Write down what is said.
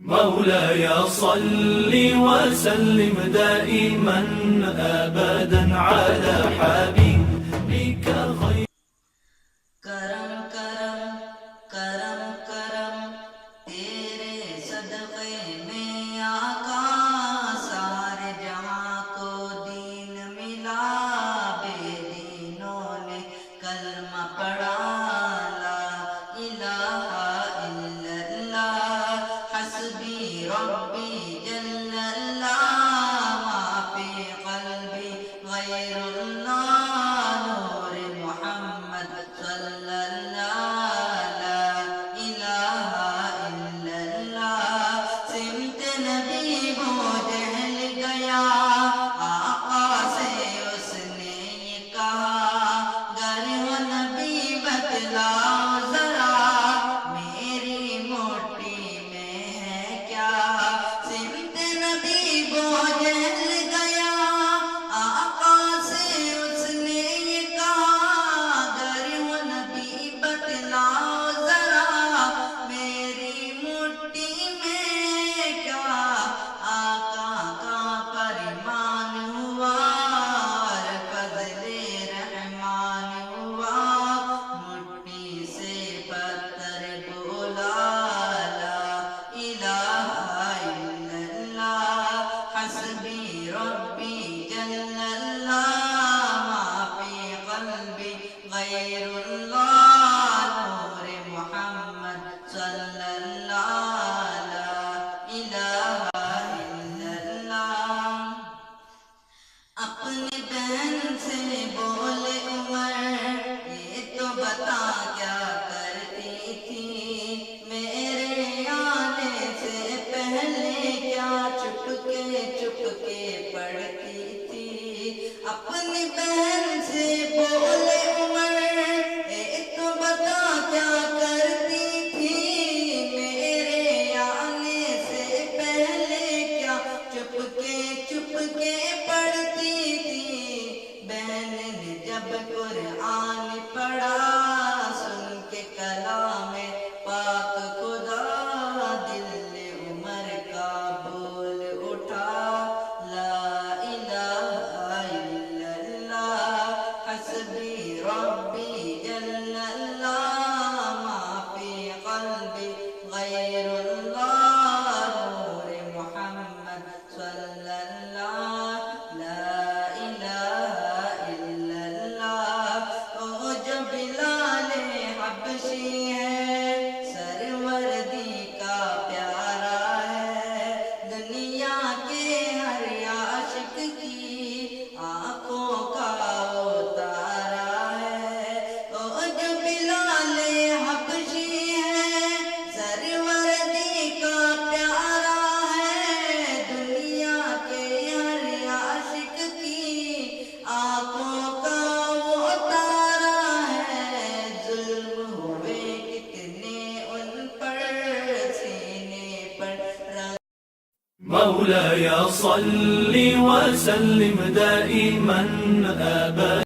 مولاي صل وسلم دائما أبدا على حبيبك خير کرم کرم کرم کرم تیرے صدقے میں آقا سارے جہاں کو دین ملا بے دینوں نے کلمہ پڑھا لا الہ الا اللہ حسبی ربی جل اللہ ما فی قلبی غیر اللہ نور محمد صلی اللہ لا الہ الا اللہ سمت نبی وہ جہل گیا آقا سے اس نے یہ کہا گر ہو نبی بتلاؤ ذرا میری موٹی میں ہے کیا سمت نبی وہ جہل گیا آقا سے اس نے یہ کہا گر ہو نبی بتلاؤ ذرا میری مٹھی میں ہے کیا آقا کا فرمان ہوا اور فضل رحمان ہوا مٹھی سے پتھر بولا لا الہ الا اللہ حسبی ربی جل اللہ ما فی قلبی غیر اللہ نور محمد صلی اللہ لا الہ الا اللہ اپنی بہن سے بولے عمر یہ تو بتا کیا کرتی تھی میرے آنے سے پہلے کیا چپ کے پڑھتی تھی اپنی بہن سے بولے عمر یہ تو بتا کیا کرتی تھی میرے آنے سے پہلے کیا چپ کے پڑھتی تھی بہن نے جب قرآن پڑھا سن کے کلام پاک خدا دل عمر کا بول اٹھا لا الہ الا اللہ حسبی ربی جل اللہ ما فی قلبی غیر اللہ نور محمد صلی اللہ لا الہ الا اللہ او جو بلال حبشی ہے سروردی کا پیارا ہے دنیا کے ہر عاشق کی آنکھوں کا اتارا ہے او جو بلال حبشی ہے سروردی کا پیارا ہے دنیا کے ہر عاشق کی آنکھوں کا وہ اتارا ہے ظلم ہوئے کتنے ان پر سینے پر رنگ مولاي صل وسلم دائما أبدا